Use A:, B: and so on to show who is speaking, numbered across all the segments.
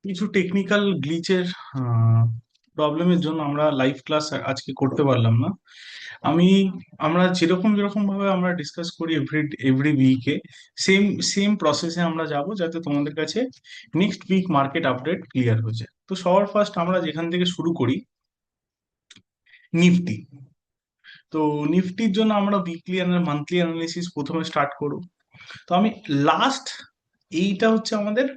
A: কিছু টেকনিক্যাল গ্লিচের প্রবলেমের জন্য আমরা লাইভ ক্লাস আজকে করতে পারলাম না। আমি আমরা যেরকম যেরকম ভাবে আমরা ডিসকাস করি এভরি উইকে, সেম সেম প্রসেসে আমরা যাব যাতে তোমাদের কাছে next week market update clear হয়ে যায়। তো সবার ফার্স্ট আমরা যেখান থেকে শুরু করি, নিফটি। তো নিফটির জন্য আমরা উইকলি আর মান্থলি অ্যানালিসিস প্রথমে স্টার্ট করব। তো আমি লাস্ট, এইটা হচ্ছে আমাদের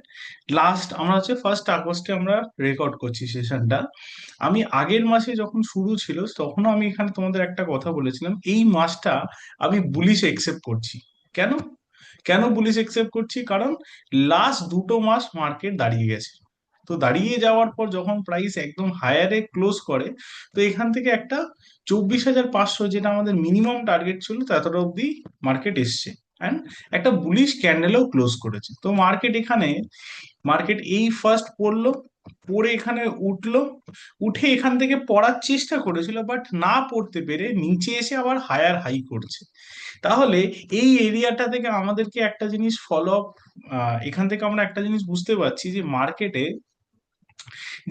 A: লাস্ট, আমরা হচ্ছে 1 আগস্টে আমরা রেকর্ড করছি সেশনটা। আমি আগের মাসে যখন শুরু ছিল তখনও আমি এখানে তোমাদের একটা কথা বলেছিলাম, এই মাসটা আমি বুলিশ একসেপ্ট করছি। কেন কেন বুলিশ একসেপ্ট করছি? কারণ লাস্ট 2 মাস মার্কেট দাঁড়িয়ে গেছে। তো দাঁড়িয়ে যাওয়ার পর যখন প্রাইস একদম হায়ারে ক্লোজ করে, তো এখান থেকে একটা 24,500, যেটা আমাদের মিনিমাম টার্গেট ছিল, ততটা অব্দি মার্কেট এসছে অ্যান্ড একটা বুলিশ ক্যান্ডেলও ক্লোজ করেছে। তো মার্কেট এই ফার্স্ট পড়লো, পড়ে এখানে উঠলো, উঠে এখান থেকে পড়ার চেষ্টা করেছিল, বাট না পড়তে পেরে নিচে এসে আবার হায়ার হাই করছে। তাহলে এই এরিয়াটা থেকে আমাদেরকে একটা জিনিস ফলো আপ, এখান থেকে আমরা একটা জিনিস বুঝতে পারছি যে মার্কেটে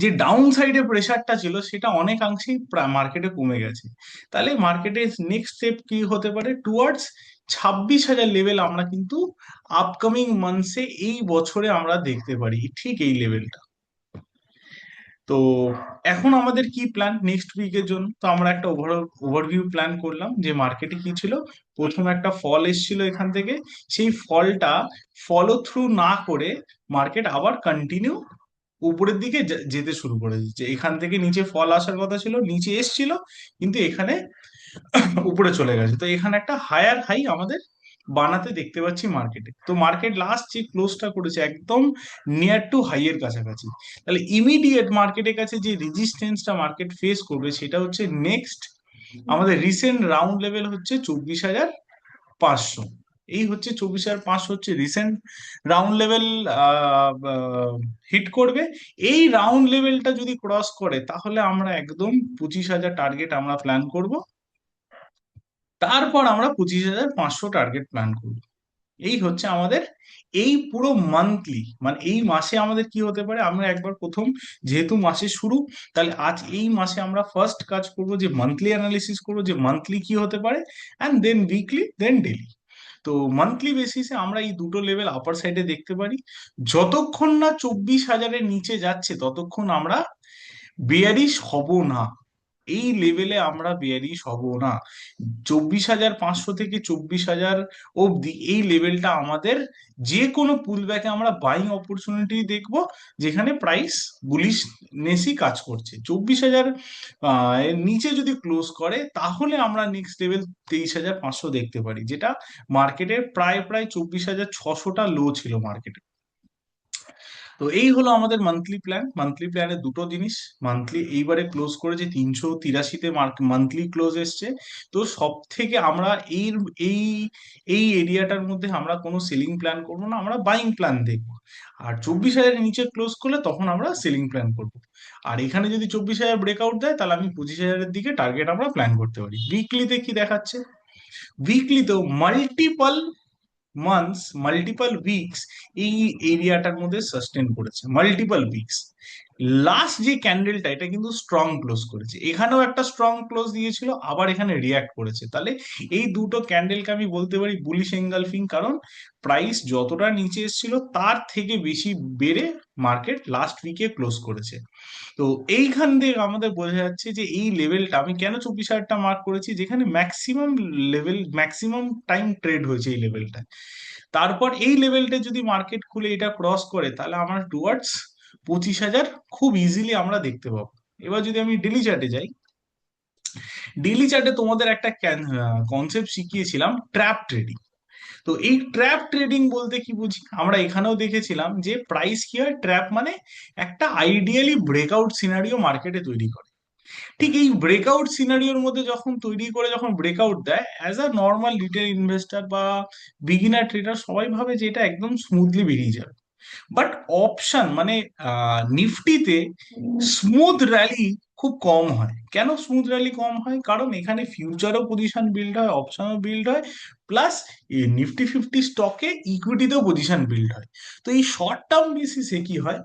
A: যে ডাউন সাইডে প্রেসারটা ছিল সেটা অনেকাংশেই মার্কেটে কমে গেছে। তাহলে মার্কেটের নেক্সট স্টেপ কি হতে পারে? টুয়ার্ডস 26,000 লেভেল আমরা কিন্তু আপকামিং মান্থসে এই বছরে আমরা দেখতে পারি, ঠিক এই লেভেলটা। তো এখন আমাদের কি প্ল্যান নেক্সট উইকের জন্য? তো আমরা একটা ওভারভিউ প্ল্যান করলাম যে মার্কেটে কি ছিল। প্রথম একটা ফল এসেছিল এখান থেকে, সেই ফলটা ফলো থ্রু না করে মার্কেট আবার কন্টিনিউ উপরের দিকে যেতে শুরু করে দিচ্ছে। এখান থেকে নিচে ফল আসার কথা ছিল, নিচে এসছিল, কিন্তু এখানে উপরে চলে গেছে। তো এখানে একটা হায়ার হাই আমাদের বানাতে দেখতে পাচ্ছি মার্কেটে। তো মার্কেট লাস্ট যে ক্লোজটা করেছে একদম নিয়ার টু হাই এর কাছাকাছি। তাহলে ইমিডিয়েট মার্কেটের কাছে যে রেজিস্ট্যান্সটা মার্কেট ফেস করবে সেটা হচ্ছে নেক্সট আমাদের রিসেন্ট রাউন্ড লেভেল হচ্ছে 24,500। এই হচ্ছে 24,500 হচ্ছে রিসেন্ট রাউন্ড লেভেল হিট করবে। এই রাউন্ড লেভেলটা যদি ক্রস করে তাহলে আমরা একদম 25,000 টার্গেট আমরা প্ল্যান করব। তারপর আমরা 25,500 টার্গেট প্ল্যান করব। এই হচ্ছে আমাদের এই পুরো মান্থলি, মানে এই মাসে আমাদের কি হতে পারে। আমরা একবার প্রথম, যেহেতু মাসের শুরু, তাহলে আজ এই মাসে আমরা ফার্স্ট কাজ করব যে মান্থলি অ্যানালিসিস করবো যে মান্থলি কি হতে পারে, and then weekly, then daily. তো মান্থলি বেসিসে আমরা এই দুটো লেভেল আপার সাইডে দেখতে পারি। যতক্ষণ না 24,000-এর নিচে যাচ্ছে ততক্ষণ আমরা বেয়ারিশ হব না। এই লেভেলে আমরা বেয়ারিশ হব না। 24,500 থেকে 24,000 অবধি এই লেভেলটা আমাদের যে কোনো পুল ব্যাকে আমরা বাইং অপরচুনিটি দেখব, যেখানে প্রাইস বুলিশনেসই কাজ করছে। 24,000 এর নিচে যদি ক্লোজ করে তাহলে আমরা নেক্সট লেভেল 23,500 দেখতে পারি, যেটা মার্কেটের প্রায় প্রায় 24,600টা লো ছিল মার্কেটে। তো এই হলো আমাদের মান্থলি প্ল্যান। মান্থলি প্ল্যানে দুটো জিনিস, মান্থলি এইবারে ক্লোজ করেছে 383-তে মান্থলি ক্লোজ এসছে। তো সব থেকে আমরা এই এই এরিয়াটার মধ্যে আমরা কোনো সেলিং প্ল্যান করবো না, আমরা বাইং প্ল্যান দেখবো। আর 24,000-এর নিচে ক্লোজ করলে তখন আমরা সেলিং প্ল্যান করব। আর এখানে যদি 24,000 ব্রেকআউট দেয় তাহলে আমি 25,000-এর দিকে টার্গেট আমরা প্ল্যান করতে পারি। উইকলিতে কি দেখাচ্ছে? উইকলিতেও মাল্টিপল মান্থস, মাল্টিপল উইকস এই এরিয়াটার মধ্যে সাস্টেন করেছে, মাল্টিপল উইকস। লাস্ট যে ক্যান্ডেলটা, এটা কিন্তু স্ট্রং ক্লোজ করেছে, এখানেও একটা স্ট্রং ক্লোজ দিয়েছিল, আবার এখানে রিয়াক্ট করেছে। তাহলে এই দুটো ক্যান্ডেলকে আমি বলতে পারি বুলিশ এঙ্গালফিং, কারণ প্রাইস যতটা নিচে এসেছিল তার থেকে বেশি বেড়ে মার্কেট লাস্ট উইকে ক্লোজ করেছে। তো এইখান থেকে আমাদের বোঝা যাচ্ছে যে এই লেভেলটা, আমি কেন 24,000টা মার্ক করেছি, যেখানে maximum level, maximum time trade হয়েছে এই লেভেলটা। তারপর এই লেভেলটা যদি মার্কেট খুলে এটা ক্রস করে তাহলে আমরা টুয়ার্ডস 25,000 খুব ইজিলি আমরা দেখতে পাবো। এবার যদি আমি ডেলি চার্টে যাই, ডেলি চার্টে তোমাদের একটা কনসেপ্ট শিখিয়েছিলাম, ট্র্যাপ ট্রেডিং। তো এই ট্র্যাপ ট্রেডিং বলতে কি বুঝি, আমরা এখানেও দেখেছিলাম যে প্রাইস কি হয়, ট্র্যাপ মানে একটা আইডিয়ালি ব্রেকআউট সিনারিও মার্কেটে তৈরি করে। ঠিক এই ব্রেকআউট সিনারিওর মধ্যে যখন তৈরি করে যখন ব্রেকআউট দেয়, as a normal retail investor বা বিগিনার ট্রেডার সবাই ভাবে যে এটা একদম স্মুথলি বেরিয়ে যাবে। বাট অপশন মানে নিফটিতে স্মুথ র্যালি খুব কম হয়। কেন স্মুথ র্যালি কম হয়? কারণ এখানে ফিউচারও পজিশন বিল্ড হয়, অপশনও বিল্ড হয়, প্লাস এই নিফটি ফিফটি স্টকে ইকুইটিতেও পজিশন বিল্ড হয়। তো এই শর্ট টার্ম বেসিসে কি হয়,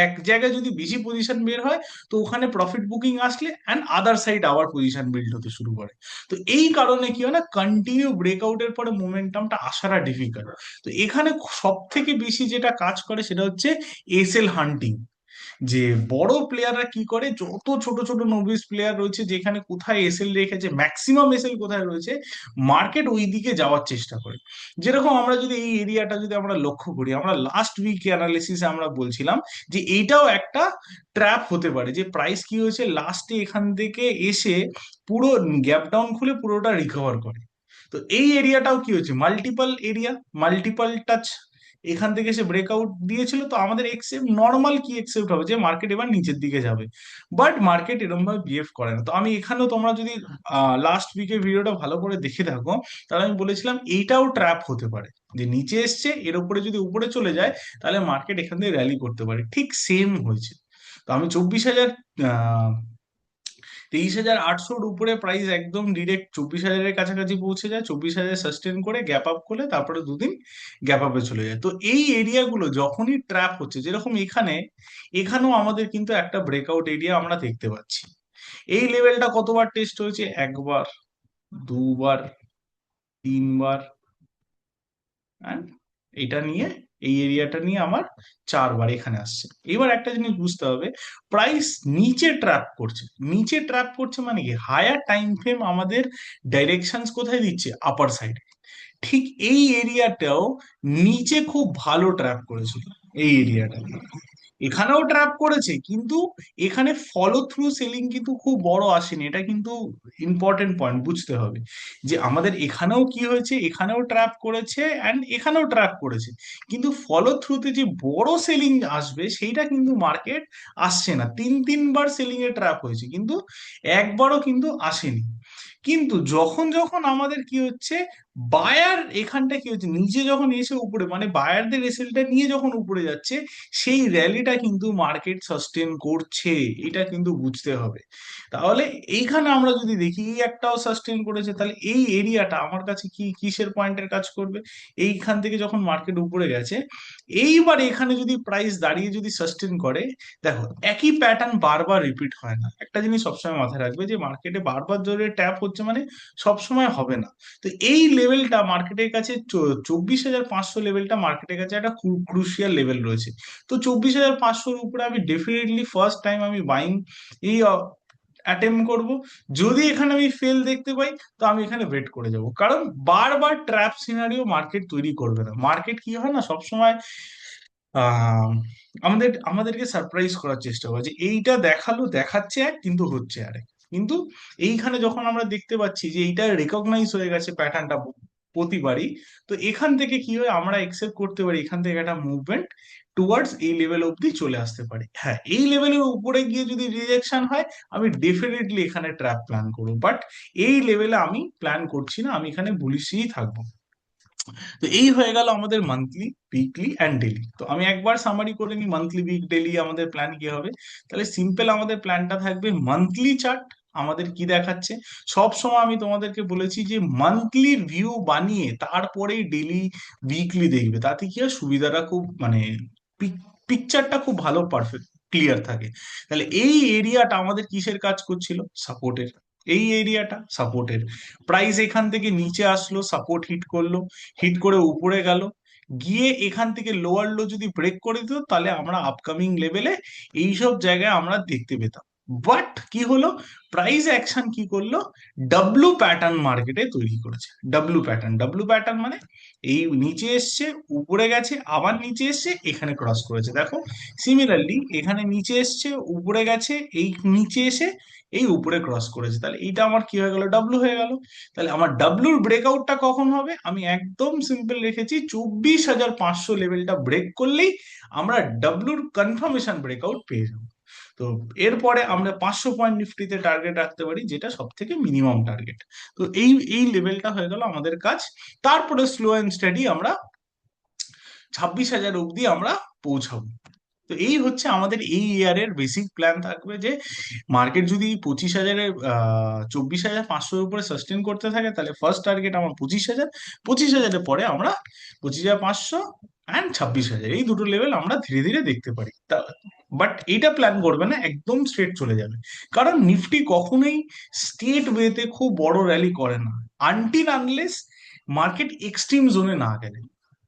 A: এক জায়গায় যদি বেশি পজিশন বের হয়, তো ওখানে প্রফিট বুকিং আসলে অ্যান্ড আদার সাইড আবার পজিশন বিল্ড হতে শুরু করে। তো এই কারণে কি হয় না, কন্টিনিউ ব্রেকআউটের পরে মোমেন্টামটা আসাটা ডিফিকাল্ট। তো এখানে সব থেকে বেশি যেটা কাজ করে সেটা হচ্ছে এসএল হান্টিং। যে বড় প্লেয়াররা কি করে, যত ছোট ছোট নোভিস প্লেয়ার রয়েছে যেখানে কোথায় এসএল রেখেছে, ম্যাক্সিমাম এসএল কোথায় রয়েছে, মার্কেট ওই দিকে যাওয়ার চেষ্টা করে। যেরকম আমরা যদি এই এরিয়াটা যদি আমরা লক্ষ্য করি, আমরা লাস্ট উইক অ্যানালিসিসে আমরা বলছিলাম যে এইটাও একটা ট্র্যাপ হতে পারে, যে প্রাইস কি হয়েছে লাস্টে এখান থেকে এসে পুরো গ্যাপ ডাউন খুলে পুরোটা রিকভার করে। তো এই এরিয়াটাও কি হচ্ছে, মাল্টিপল এরিয়া, মাল্টিপল টাচ, এখান থেকে সে ব্রেকআউট দিয়েছিল। তো আমাদের এক্সেপ্ট নর্মাল কি এক্সেপ্ট হবে, যে মার্কেট এবার নিচের দিকে যাবে, বাট মার্কেট এরকম ভাবে বিহেভ করে না। তো আমি এখানেও, তোমরা যদি লাস্ট উইকের ভিডিওটা ভালো করে দেখে থাকো, তাহলে আমি বলেছিলাম এইটাও ট্র্যাপ হতে পারে, যে নিচে এসছে এর উপরে যদি উপরে চলে যায়, তাহলে মার্কেট এখান থেকে র্যালি করতে পারে। ঠিক সেম হয়েছে। তো আমি 24,000, 23,800-র উপরে প্রাইস একদম ডিরেক্ট 24,000-এর কাছাকাছি পৌঁছে যায়, 24,000 সাস্টেন করে গ্যাপ আপ করে তারপরে দুদিন গ্যাপ আপে চলে যায়। তো এই এরিয়াগুলো যখনই ট্র্যাপ হচ্ছে, যেরকম এখানে, এখানেও আমাদের কিন্তু একটা ব্রেকআউট এরিয়া আমরা দেখতে পাচ্ছি। এই লেভেলটা কতবার টেস্ট হয়েছে, একবার, দুবার, তিনবার, and এটা নিয়ে, এই এরিয়াটা নিয়ে আমার চারবার এখানে আসছে। এবার একটা জিনিস বুঝতে হবে, প্রাইস নিচে ট্র্যাপ করছে। নিচে ট্র্যাপ করছে মানে কি, হায়ার টাইম ফ্রেম আমাদের ডাইরেকশন কোথায় দিচ্ছে, আপার সাইডে। ঠিক এই এরিয়াটাও নিচে খুব ভালো ট্র্যাপ করেছিল, এই এরিয়াটা এখানেও ট্র্যাপ করেছে, কিন্তু এখানে ফলো থ্রু সেলিং কিন্তু খুব বড় আসেনি। এটা কিন্তু ইম্পর্টেন্ট পয়েন্ট বুঝতে হবে, যে আমাদের এখানেও কি হয়েছে, এখানেও ট্র্যাপ করেছে অ্যান্ড এখানেও ট্র্যাপ করেছে, কিন্তু ফলো থ্রুতে যে বড় সেলিং আসবে সেইটা কিন্তু মার্কেট আসছে না। তিনবার সেলিং এ ট্র্যাপ হয়েছে, কিন্তু একবারও কিন্তু আসেনি। কিন্তু যখন যখন আমাদের কি হচ্ছে, বায়ার এখানটা কি হচ্ছে, নিচে যখন এসে উপরে, মানে বায়ারদের এসএলটা নিয়ে যখন উপরে যাচ্ছে, সেই র্যালিটা কিন্তু মার্কেট সাস্টেন করছে, এটা কিন্তু বুঝতে হবে। তাহলে এইখানে আমরা যদি দেখি এই একটাও সাস্টেন করেছে, তাহলে এই এরিয়াটা আমার কাছে কি কিসের পয়েন্টের কাজ করবে, এইখান থেকে যখন মার্কেট উপরে গেছে, এইবার এখানে যদি প্রাইস দাঁড়িয়ে যদি সাস্টেন করে, দেখো একই প্যাটার্ন বারবার রিপিট হয় না। একটা জিনিস সবসময় মাথায় রাখবে, যে মার্কেটে বারবার ধরে ট্যাপ হচ্ছে মানে সবসময় হবে না। তো এই লেভেলটা মার্কেটের কাছে, 24,500 লেভেলটা মার্কেটের কাছে একটা ক্রুশিয়াল লেভেল রয়েছে। তো 24,500-র উপরে আমি ডেফিনেটলি ফার্স্ট টাইম আমি বাইং এই অ্যাটেম্প করব। যদি এখানে আমি ফেল দেখতে পাই, তো আমি এখানে ওয়েট করে যাব, কারণ বারবার ট্র্যাপ সিনারিও মার্কেট তৈরি করবে না। মার্কেট কি হয় না, সবসময় আহ আমাদেরকে সারপ্রাইজ করার চেষ্টা করে, যে এইটা দেখালো, দেখাচ্ছে এক কিন্তু হচ্ছে আরেক। কিন্তু এইখানে যখন আমরা দেখতে পাচ্ছি যে এইটা রেকগনাইজ হয়ে গেছে প্যাটার্নটা প্রতিবারই, তো এখান থেকে কি হয়, আমরা একসেপ্ট করতে পারি এখান থেকে একটা মুভমেন্ট টুয়ার্ডস এই লেভেল অব্দি চলে আসতে পারে। হ্যাঁ, এই লেভেলের উপরে গিয়ে যদি রিজেকশন হয়, আমি ডেফিনেটলি এখানে ট্র্যাপ প্ল্যান করবো, বাট এই লেভেলে আমি প্ল্যান করছি না, আমি এখানে বুলিশই থাকবো। তো এই হয়ে গেল আমাদের মান্থলি, উইকলি অ্যান্ড ডেলি। তো আমি একবার সামারি করে নিই, মান্থলি, উইক, ডেলি আমাদের প্ল্যান কি হবে। তাহলে সিম্পল আমাদের প্ল্যানটা থাকবে, মান্থলি চার্ট আমাদের কি দেখাচ্ছে। সব সময় আমি তোমাদেরকে বলেছি যে মান্থলি ভিউ বানিয়ে তারপরেই ডেলি, উইকলি দেখবে, তাতে কি হয়, সুবিধাটা খুব, মানে পিকচারটা খুব ভালো, পারফেক্ট ক্লিয়ার থাকে। তাহলে এই এরিয়াটা আমাদের কিসের কাজ করছিল, সাপোর্টের। এই এরিয়াটা সাপোর্টের, প্রাইস এখান থেকে নিচে আসলো, সাপোর্ট হিট করলো, হিট করে উপরে গেল, গিয়ে এখান থেকে লোয়ার লো যদি ব্রেক করে দিত, তাহলে আমরা আপকামিং লেভেলে এইসব জায়গায় আমরা দেখতে পেতাম। বাট কি হলো, প্রাইস অ্যাকশন কি করলো, ডাব্লু প্যাটার্ন মার্কেটে তৈরি করেছে। ডাব্লু প্যাটার্ন মানে এই নিচে এসছে, উপরে গেছে, আবার নিচে এসছে, এখানে ক্রস করেছে। দেখো সিমিলারলি এখানে নিচে এসছে, উপরে গেছে, এই নিচে এসে এই উপরে ক্রস করেছে, তাহলে এইটা আমার কি হয়ে গেল, ডাব্লু হয়ে গেল। তাহলে আমার ডাব্লুর ব্রেকআউটটা কখন হবে, আমি একদম সিম্পল রেখেছি, 24,500 লেভেলটা ব্রেক করলেই আমরা ডাব্লুর কনফার্মেশন ব্রেকআউট পেয়ে যাবো। তো এরপরে আমরা 500 পয়েন্ট নিফটিতে টার্গেট রাখতে পারি, যেটা সব থেকে মিনিমাম টার্গেট। তো এই লেভেলটা হয়ে গেল আমাদের কাজ। তারপরে স্লো অ্যান্ড স্টাডি আমরা 26,000 অব্দি আমরা পৌঁছাবো। তো এই হচ্ছে আমাদের এই ইয়ারের বেসিক প্ল্যান থাকবে যে মার্কেট যদি 25,000-এর 24,500-এর উপরে সাস্টেন করতে থাকে, তাহলে ফার্স্ট টার্গেট আমার 25,000। 25,000-এর পরে আমরা 25,500 অ্যান্ড 26,000, এই দুটো লেভেল আমরা ধীরে ধীরে দেখতে পারি। বাট এটা প্ল্যান করবে না একদম স্ট্রেট চলে যাবে, কারণ নিফটি কখনোই স্টেট ওয়েতে খুব বড় র্যালি করে না, আনটিল আনলেস মার্কেট এক্সট্রিম জোনে না গেলে।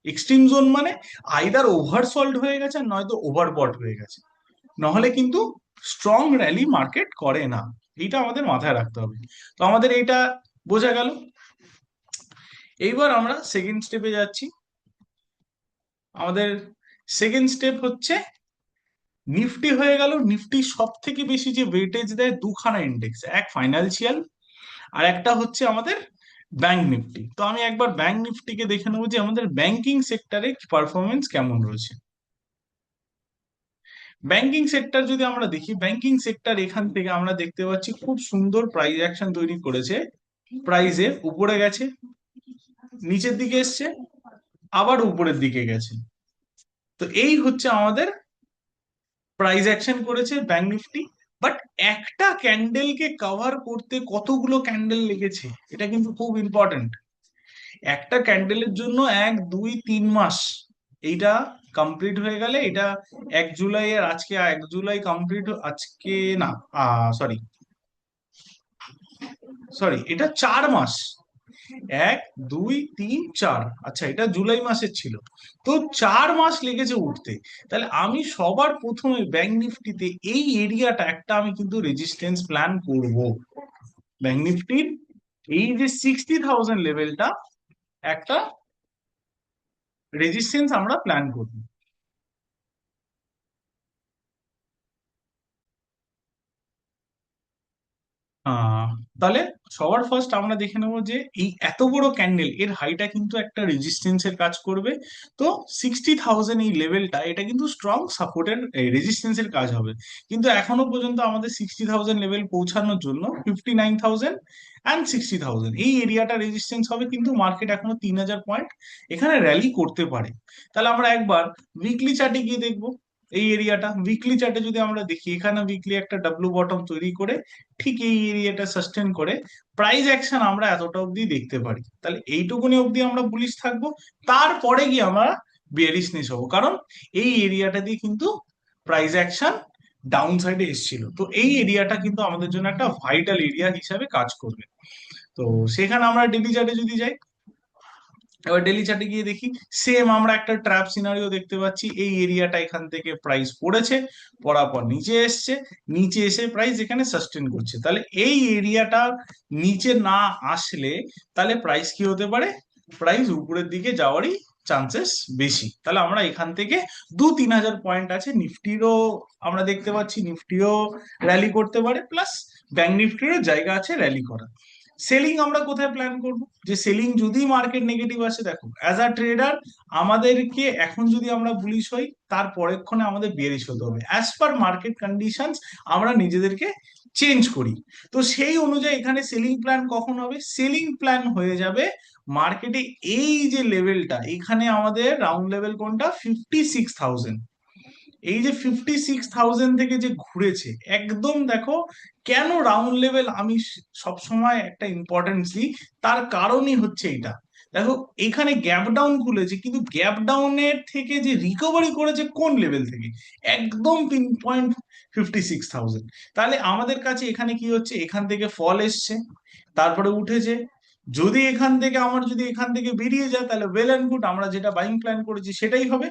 A: এক্সট্রিম জোন মানে আইদার ওভারসল্ড হয়ে গেছে, নয়তো ওভারবট হয়ে গেছে, নাহলে কিন্তু স্ট্রং র্যালি মার্কেট করে না। এইটা আমাদের মাথায় রাখতে হবে। তো আমাদের এইটা বোঝা গেল। এইবার আমরা সেকেন্ড স্টেপে যাচ্ছি। আমাদের সেকেন্ড স্টেপ হচ্ছে নিফটি হয়ে গেল। নিফটি সব থেকে বেশি যে ওয়েটেজ দেয় দুখানা ইন্ডেক্স, এক ফাইন্যান্সিয়াল আর একটা হচ্ছে আমাদের ব্যাংক নিফটি। তো আমি একবার ব্যাংক নিফটিকে দেখে নেবো যে আমাদের ব্যাংকিং সেক্টরে পারফরমেন্স কেমন রয়েছে। ব্যাংকিং সেক্টর যদি আমরা দেখি, ব্যাংকিং সেক্টর এখান থেকে আমরা দেখতে পাচ্ছি খুব সুন্দর প্রাইস অ্যাকশন তৈরি করেছে। প্রাইসে উপরে গেছে, নিচের দিকে এসছে, আবার উপরের দিকে গেছে। তো এই হচ্ছে আমাদের প্রাইস অ্যাকশন করেছে ব্যাংক নিফটি। বাট একটা ক্যান্ডেলকে কভার করতে কতগুলো ক্যান্ডেল লেগেছে, এটা কিন্তু খুব ইম্পর্টেন্ট। একটা ক্যান্ডেলের জন্য 1 2 3 মাস এইটা কমপ্লিট হয়ে গেলে, এটা 1 জুলাই এর, আজকে 1 জুলাই কমপ্লিট, আজকে না, সরি সরি, এটা 4 মাস। 1 2 3 4, আচ্ছা এটা জুলাই মাসের ছিল। তো 4 মাস লেগেছে উঠতে। তাহলে আমি সবার প্রথমে ব্যাংক নিফটিতে এই এরিয়াটা একটা আমি কিন্তু রেজিস্ট্যান্স প্ল্যান করব। ব্যাংক নিফটির এই যে 60,000 লেভেলটা একটা রেজিস্ট্যান্স আমরা প্ল্যান করব। আহ তাহলে সবার ফার্স্ট আমরা দেখে নেবো যে এই এত বড় ক্যান্ডেল এর হাইটা কিন্তু একটা রেজিস্ট্যান্স এর কাজ করবে। তো 60,000 এই লেভেলটা, এটা কিন্তু স্ট্রং সাপোর্টের রেজিস্ট্যান্স এর কাজ হবে। কিন্তু এখনো পর্যন্ত আমাদের 60,000 লেভেল পৌঁছানোর জন্য 59,000 অ্যান্ড 60,000 এই এরিয়াটা রেজিস্ট্যান্স হবে, কিন্তু মার্কেট এখনো 3,000 পয়েন্ট এখানে র্যালি করতে পারে। তাহলে আমরা একবার উইকলি চার্টে গিয়ে দেখবো এই এরিয়াটা। উইকলি চার্টে যদি আমরা দেখি, এখানে উইকলি একটা ডাব্লু বটম তৈরি করে ঠিক এই এরিয়াটা সাস্টেন করে প্রাইস অ্যাকশন আমরা এতটা অবধি দেখতে পারি। তাহলে এইটুকুনি অবধি আমরা বুলিশ থাকবো, তারপরে গিয়ে আমরা বিয়ারিশনেস হবো, কারণ এই এরিয়াটা দিয়ে কিন্তু প্রাইস অ্যাকশন ডাউন সাইডে এসেছিল। তো এই এরিয়াটা কিন্তু আমাদের জন্য একটা ভাইটাল এরিয়া হিসাবে কাজ করবে। তো সেখানে আমরা ডেলি চার্টে যদি যাই, এবার ডেলি চার্টে গিয়ে দেখি, সেম আমরা একটা ট্র্যাপ সিনারিও দেখতে পাচ্ছি। এই এরিয়াটা এখান থেকে প্রাইস পড়েছে, পড়ার পর নিচে এসছে, নিচে এসে প্রাইস এখানে সাস্টেন করছে। তাহলে এই এরিয়াটা নিচে না আসলে তাহলে প্রাইস কি হতে পারে, প্রাইস উপরের দিকে যাওয়ারই চান্সেস বেশি। তাহলে আমরা এখান থেকে 2-3 হাজার পয়েন্ট আছে নিফটিরও, আমরা দেখতে পাচ্ছি নিফটিও র্যালি করতে পারে, প্লাস ব্যাংক নিফটিরও জায়গা আছে র্যালি করার। সেলিং আমরা কোথায় প্ল্যান করব, যে সেলিং যদি মার্কেট নেগেটিভ আসে, দেখো অ্যাজ আ ট্রেডার আমাদেরকে এখন যদি আমরা বুলিশ হই, তার পরেক্ষণে আমাদের বিয়ারিশ হতে হবে। অ্যাজ পার মার্কেট কন্ডিশনস আমরা নিজেদেরকে চেঞ্জ করি। তো সেই অনুযায়ী এখানে সেলিং প্ল্যান কখন হবে, সেলিং প্ল্যান হয়ে যাবে মার্কেটে এই যে লেভেলটা, এখানে আমাদের রাউন্ড লেভেল কোনটা, 56,000। এই যে 56,000 থেকে যে ঘুরেছে একদম, দেখো কেন রাউন্ড লেভেল আমি সব সময় একটা ইম্পর্টেন্স দিই, তার কারণই হচ্ছে এটা। দেখো এখানে গ্যাপ ডাউন খুলেছে, কিন্তু গ্যাপ ডাউনের থেকে যে রিকভারি করেছে কোন লেভেল থেকে, একদম 56,000। তাহলে আমাদের কাছে এখানে কি হচ্ছে, এখান থেকে ফল এসছে, তারপরে উঠেছে। যদি এখান থেকে আমার, যদি এখান থেকে বেরিয়ে যায়, তাহলে ওয়েল অ্যান্ড গুড, আমরা যেটা বাইং প্ল্যান করেছি সেটাই হবে।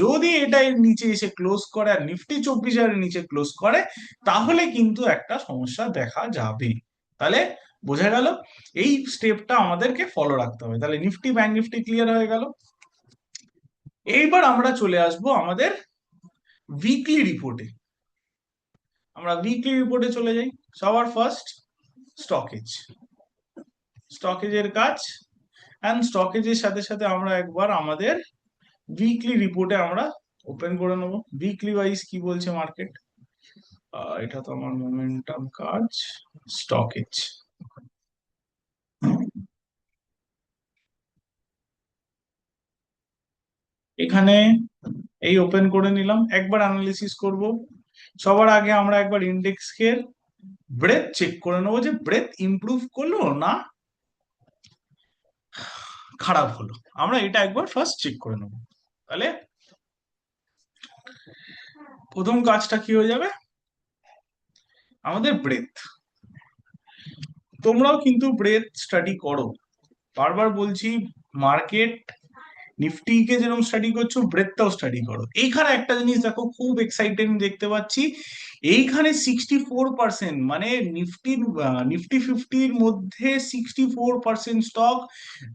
A: যদি এটা এর নিচে এসে ক্লোজ করে আর নিফটি 24,000-এর নিচে ক্লোজ করে, তাহলে কিন্তু একটা সমস্যা দেখা যাবে। তাহলে বোঝা গেল, এই স্টেপটা আমাদেরকে ফলো রাখতে হবে। তাহলে নিফটি ব্যাংক নিফটি ক্লিয়ার হয়ে গেল। এইবার আমরা চলে আসবো আমাদের উইকলি রিপোর্টে। আমরা উইকলি রিপোর্টে চলে যাই। সবার ফার্স্ট স্টকেজ, স্টকেজের কাজ, অ্যান্ড স্টকেজের সাথে সাথে আমরা একবার আমাদের উইকলি রিপোর্টে আমরা ওপেন করে নেবো উইকলি ওয়াইজ কি বলছে মার্কেট। এটা তো আমার মোমেন্টাম কাজ, স্টকেজ। এখানে এই ওপেন করে নিলাম, একবার অ্যানালিসিস করব। সবার আগে আমরা একবার ইন্ডেক্স এর ব্রেথ চেক করে নেবো, যে ব্রেথ ইমপ্রুভ করলো না খারাপ হলো। আমরা এটা একবার ফার্স্ট চেক করে নেবো। তাহলে প্রথম কাজটা কি হয়ে যাবে, আমাদের ব্রেথ। তোমরাও কিন্তু ব্রেথ স্টাডি করো, বারবার বলছি। মার্কেট নিফটি কে যেরকম স্টাডি করছো, ব্রেথটাও স্টাডি করো। এইখানে একটা জিনিস দেখো, খুব এক্সাইটেড দেখতে পাচ্ছি। এইখানে 64%, মানে নিফটির নিফটি ফিফটির মধ্যে 64% স্টক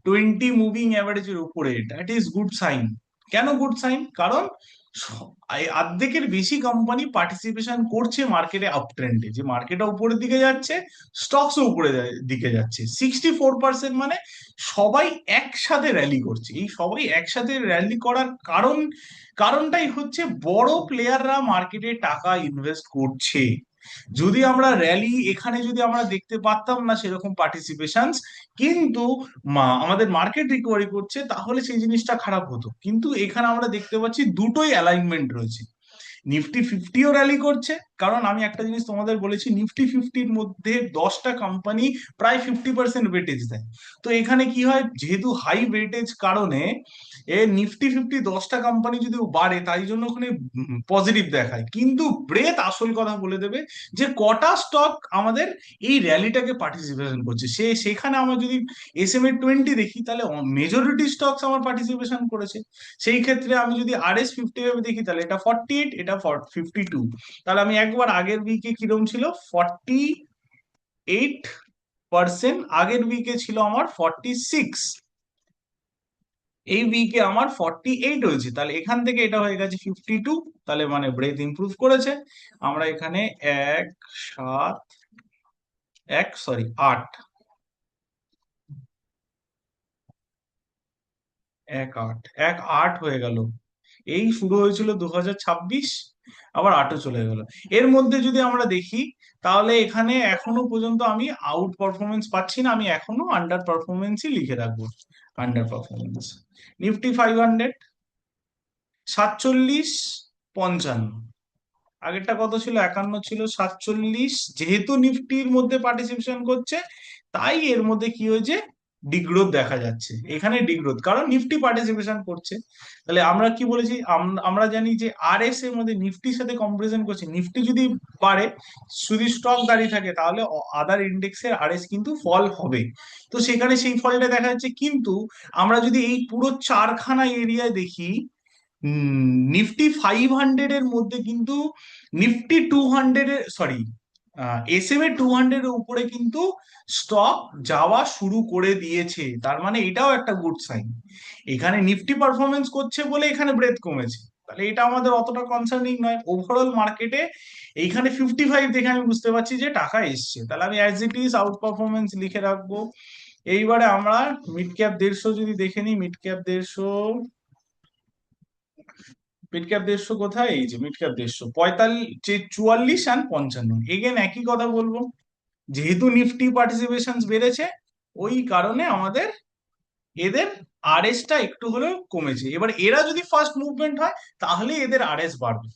A: 20 মুভিং অ্যাভারেজের উপরে। That is good sign. কেন গুড সাইন? কারণ অর্ধেকের বেশি কোম্পানি পার্টিসিপেশন করছে মার্কেটে আপ ট্রেন্ডে, যে মার্কেটটা উপরের দিকে যাচ্ছে, স্টকসও উপরে দিকে যাচ্ছে। 64% মানে সবাই একসাথে র্যালি করছে। এই সবাই একসাথে র্যালি করার কারণটাই হচ্ছে বড় প্লেয়াররা মার্কেটে টাকা ইনভেস্ট করছে। যদি আমরা র্যালি এখানে যদি আমরা দেখতে পারতাম না সেরকম পার্টিসিপেশন, কিন্তু আমাদের মার্কেট রিকভারি করছে, তাহলে সেই জিনিসটা খারাপ হতো। কিন্তু এখানে আমরা দেখতে পাচ্ছি দুটোই অ্যালাইনমেন্ট রয়েছে। নিফটি ফিফটিও র্যালি করছে, কারণ আমি একটা জিনিস তোমাদের বলেছি, নিফটি ফিফটির মধ্যে 10টা কোম্পানি প্রায় 50% ওয়েটেজ দেয়। তো এখানে কি হয়, যেহেতু হাই ওয়েটেজ কারণে নিফটি ফিফটি 10টা কোম্পানি যদি বাড়ে, তাই জন্য ওখানে পজিটিভ দেখায়। কিন্তু ব্রেথ আসল কথা বলে দেবে যে কটা স্টক আমাদের এই র্যালিটাকে পার্টিসিপেশন করছে। সেখানে আমরা যদি SMA 20 দেখি, তাহলে মেজরিটি স্টকস আমার পার্টিসিপেশন করেছে। সেই ক্ষেত্রে আমি যদি RS 50 ভাবে দেখি, তাহলে এটা 48, এটা 52। তাহলে আমি একবার আগের উইকে কিরম ছিল, 48%, আগের উইকে ছিল আমার 46, এই উইকে আমার 48 হয়েছে। তাহলে এখান থেকে এটা হয়ে গেছে 52। তাহলে মানে ব্রেথ ইমপ্রুভ করেছে। আমরা এখানে এক সাত এক সরি 8, 1 8, 1 8 হয়ে গেল। এই শুরু হয়েছিল 2026, আবার 8ও চলে গেল। এর মধ্যে যদি আমরা দেখি, তাহলে এখানে এখনো পর্যন্ত আমি আউট পারফরমেন্স পাচ্ছি না, আমি এখনো আন্ডার পারফরমেন্সই লিখে রাখবো। Under performance. নিফটি 500 47, 55। আগেরটা কত ছিল, 51 ছিল, 47। যেহেতু নিফটির মধ্যে পার্টিসিপেশন করছে, তাই এর মধ্যে কি হয়েছে, ডিগ্রোথ দেখা যাচ্ছে। এখানে ডিগ্রোথ কারণ নিফটি পার্টিসিপেশন করছে। তাহলে আমরা কি বলেছি, আমরা জানি যে RS এর মধ্যে নিফটির সাথে কম্পারিজন করছে, নিফটি যদি বাড়ে, যদি স্টক দাঁড়িয়ে থাকে, তাহলে আদার ইন্ডেক্সের RS কিন্তু ফল হবে। তো সেখানে সেই ফলটা দেখা যাচ্ছে। কিন্তু আমরা যদি এই পুরো চারখানা এরিয়ায় দেখি, নিফটি 500 এর মধ্যে কিন্তু নিফটি 200 এর সরি SMA 200 এর উপরে কিন্তু স্টক যাওয়া শুরু করে দিয়েছে। তার মানে এটাও একটা গুড সাইন। এখানে নিফটি পারফরমেন্স করছে বলে এখানে ব্রেথ কমেছে, তাহলে এটা আমাদের অতটা কনসার্নিং নয়। ওভারঅল মার্কেটে এইখানে 55 দেখে আমি বুঝতে পারছি যে টাকা এসছে। তাহলে আমি as it is out performance লিখে রাখবো। এইবারে আমরা মিড ক্যাপ 150 যদি দেখে নিই, মিড ক্যাপ 150 কোথায়, এই যে মিড ক্যাপ 150, 45, 44 আর 55। এগেন একই কথা বলবো, যেহেতু নিফটি পার্টিসিপেশন বেড়েছে, ওই কারণে আমাদের এদের RS টা একটু হলেও কমেছে। এবার এরা যদি ফার্স্ট মুভমেন্ট হয়, তাহলে এদের RS বাড়বে,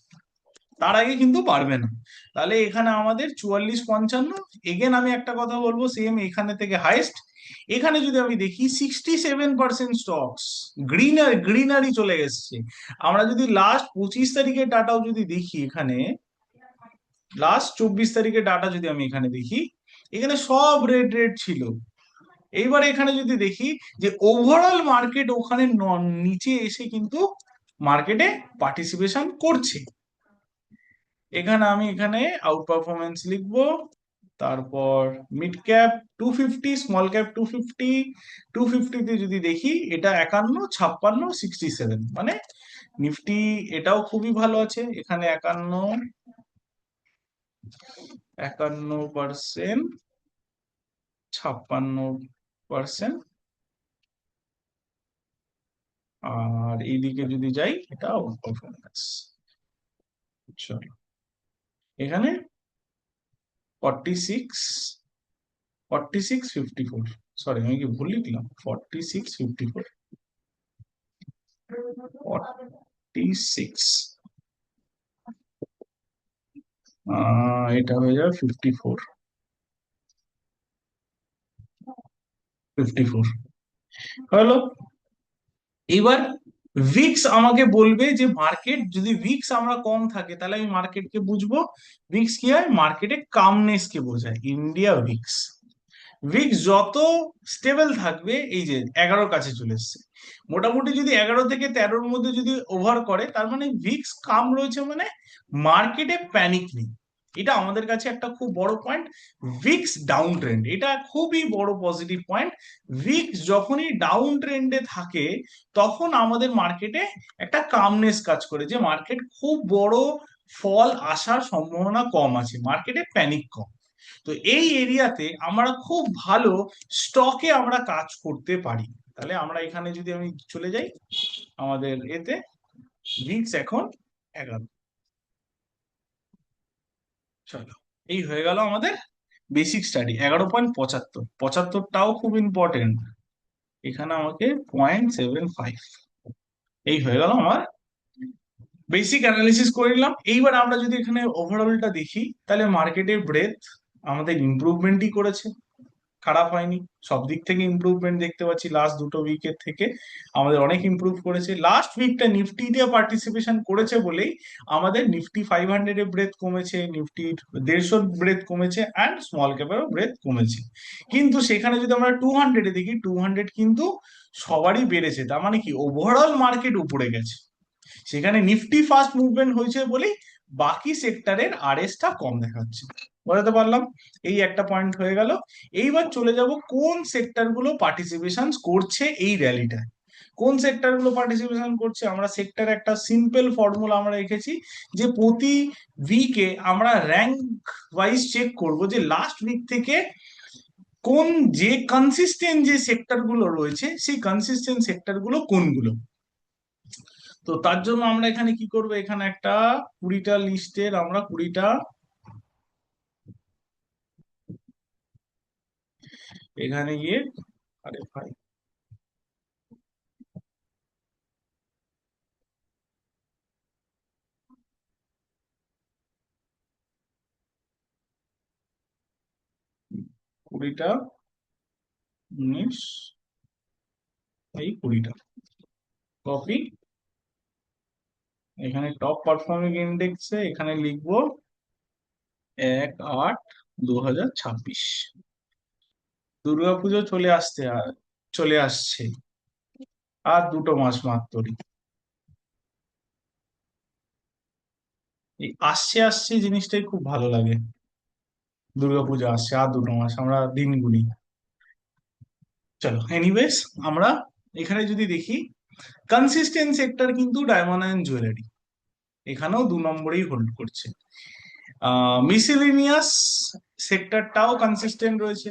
A: তার আগে কিন্তু পারবে না। তাহলে এখানে আমাদের 44, 55। এগেন আমি একটা কথা বলবো, সেম এখানে থেকে হাইস্ট। এখানে যদি আমি দেখি 67% স্টকস গ্রিনারি চলে এসছে। আমরা যদি লাস্ট 25 তারিখের ডাটাও যদি দেখি, এখানে লাস্ট 24 তারিখের ডাটা যদি আমি এখানে দেখি, এখানে সব রেড রেড ছিল। এইবার এখানে যদি দেখি যে ওভারঅল মার্কেট ওখানে নিচে এসে কিন্তু মার্কেটে পার্টিসিপেশন করছে। এখানে আউট পারফরমেন্স লিখবো। তারপর মিড ক্যাপ 250, স্মল ক্যাপ 250। 250 তে যদি দেখি, এটা 51, 56, 67, মানে নিফটি এটাও খুবই ভালো আছে। এখানে 51%, 56%। আর এইদিকে যদি যাই, এটা আউট পারফরমেন্স। চলো, এখানে 46, 46, 54। সরি, আমি কি ভুল লিখলাম, 46, 54। 46, এটা হয়ে যাবে 54, 54 হলো। এবার ভিক্স আমাকে বলবে যে মার্কেট যদি ভিক্স আমরা কম থাকে তাহলে আমি মার্কেটকে বুঝবো ভিক্স কি হয়, মার্কেটে কামনেস কে বোঝায়। ইন্ডিয়া ভিক্স, ভিক্স যত স্টেবল থাকবে, এই যে 11 কাছে চলে এসছে, মোটামুটি যদি 11 থেকে 13-র মধ্যে যদি ওভার করে তার মানে ভিক্স কাম রয়েছে, মানে মার্কেটে প্যানিক নেই। এটা আমাদের কাছে একটা খুব বড় পয়েন্ট। ভিক্স ডাউন ট্রেন্ড, এটা খুবই বড় পজিটিভ পয়েন্ট। ভিক্স যখনই ডাউন ট্রেন্ডে থাকে তখন আমাদের মার্কেটে একটা কামনেস কাজ করে, যে মার্কেট খুব বড় ফল আসার সম্ভাবনা কম আছে, মার্কেটে প্যানিক কম। তো এই এরিয়াতে আমরা খুব ভালো স্টকে আমরা কাজ করতে পারি। তাহলে আমরা এখানে যদি আমি চলে যাই আমাদের এতে, ভিক্স এখন 11। চলো, এই হয়ে গেল আমাদের বেসিক স্টাডি। 11.75, 75টাও খুব ইম্পর্টেন্ট, এখানে আমাকে 0.75, এই হয়ে গেল আমার বেসিক অ্যানালিসিস করে নিলাম। এইবার আমরা যদি এখানে ওভারঅলটা দেখি তাহলে মার্কেটের ব্রেথ আমাদের ইমপ্রুভমেন্টই করেছে, খারাপ হয়নি। সব দিক থেকে ইমপ্রুভমেন্ট দেখতে পাচ্ছি, লাস্ট দুটো উইকের থেকে আমাদের অনেক ইমপ্রুভ করেছে। লাস্ট উইকটা নিফটি দিয়ে পার্টিসিপেশন করেছে বলেই আমাদের নিফটি 500 এর ব্রেথ কমেছে, নিফটির 150 ব্রেথ কমেছে, অ্যান্ড স্মল ক্যাপেরও ব্রেথ কমেছে। কিন্তু সেখানে যদি আমরা 200-এ দেখি, 200 কিন্তু সবারই বেড়েছে, তার মানে কি ওভারঅল মার্কেট উপরে গেছে। সেখানে নিফটি ফার্স্ট মুভমেন্ট হয়েছে বলেই বাকি সেক্টরের আরএসটা কম দেখাচ্ছে। বোঝাতে পারলাম? এই একটা পয়েন্ট হয়ে গেল। এইবার চলে যাব কোন সেক্টর গুলো পার্টিসিপেশন করছে এই র্যালিটায়। কোন সেক্টর গুলো পার্টিসিপেশন করছে, আমরা সেক্টর একটা সিম্পল ফর্মুলা আমরা রেখেছি, যে প্রতি উইকে আমরা র্যাঙ্ক ওয়াইজ চেক করব যে লাস্ট উইক থেকে কোন যে কনসিস্টেন্ট যে সেক্টর গুলো রয়েছে সেই কনসিস্টেন্ট সেক্টর গুলো কোনগুলো। তো তার জন্য আমরা এখানে কি করব, এখানে একটা 20টা লিস্টের আমরা 20টা, এখানে গিয়ে, আরে ভাই, 20টা, 19, এই 20টা কপি, এখানে টপ পারফর্মিং ইন্ডেক্সে এখানে লিখবো 1/8/2026। দুর্গাপুজো চলে আসছে, আর 2 মাস মাত্রই। এই আসছে আসছে জিনিসটাই খুব ভালো লাগে। দুর্গাপুজো আসছে, আর 2 মাস, আমরা দিন গুনি। চলো, এনিওয়েজ, আমরা এখানে যদি দেখি কনসিস্টেন্ট সেক্টর কিন্তু ডায়মন্ড অ্যান্ড জুয়েলারি এখানেও 2 নম্বরেই হোল্ড করছে। মিসেলেনিয়াস সেক্টরটাও কনসিস্টেন্ট রয়েছে।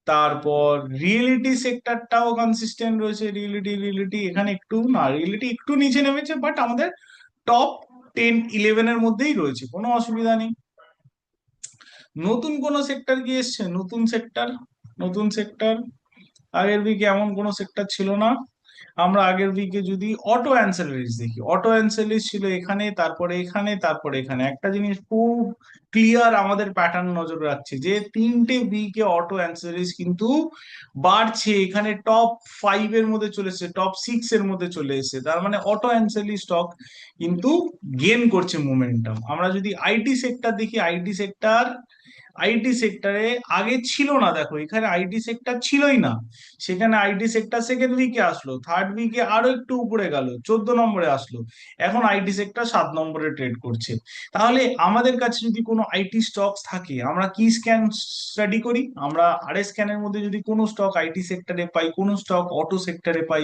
A: তারপর রিয়েলিটি সেক্টরটাও কনসিস্টেন্ট রয়েছে। রিয়েলিটি এখানে একটু না, রিয়েলিটি একটু নিচে নেমেছে, বাট আমাদের টপ 10-11 এর মধ্যেই রয়েছে, কোনো অসুবিধা নেই। নতুন কোন সেক্টর কি এসছে? নতুন সেক্টর আগের উইকে এমন কোনো সেক্টর ছিল না। আমরা আগের উইকে যদি অটো অ্যান্সেলারিজ দেখি, অটো অ্যান্সেলারিজ ছিল এখানে, তারপরে এখানে, তারপরে এখানে। একটা জিনিস খুব ক্লিয়ার আমাদের প্যাটার্ন নজর রাখছে, যে 3টে উইকে অটো অ্যান্সেলারিজ কিন্তু বাড়ছে, এখানে টপ 5 এর মধ্যে চলে এসেছে, টপ 6 এর মধ্যে চলে এসেছে। তার মানে অটো অ্যান্সেলারি স্টক কিন্তু গেন করছে মোমেন্টাম। আমরা যদি আইটি সেক্টর দেখি, আইটি সেক্টরে আগে ছিল না, দেখো এখানে আইটি সেক্টর ছিলই না, সেখানে আইটি সেক্টর সেকেন্ড উইকে আসলো, থার্ড উইকে আরো একটু উপরে গেল, 14 নম্বরে আসলো, এখন আইটি সেক্টর 7 নম্বরে ট্রেড করছে। তাহলে আমাদের কাছে যদি কোনো আইটি স্টক থাকে, আমরা কি স্ক্যান স্টাডি করি, আমরা আরএস স্ক্যানের মধ্যে যদি কোনো স্টক আইটি সেক্টরে পাই, কোনো স্টক অটো সেক্টরে পাই,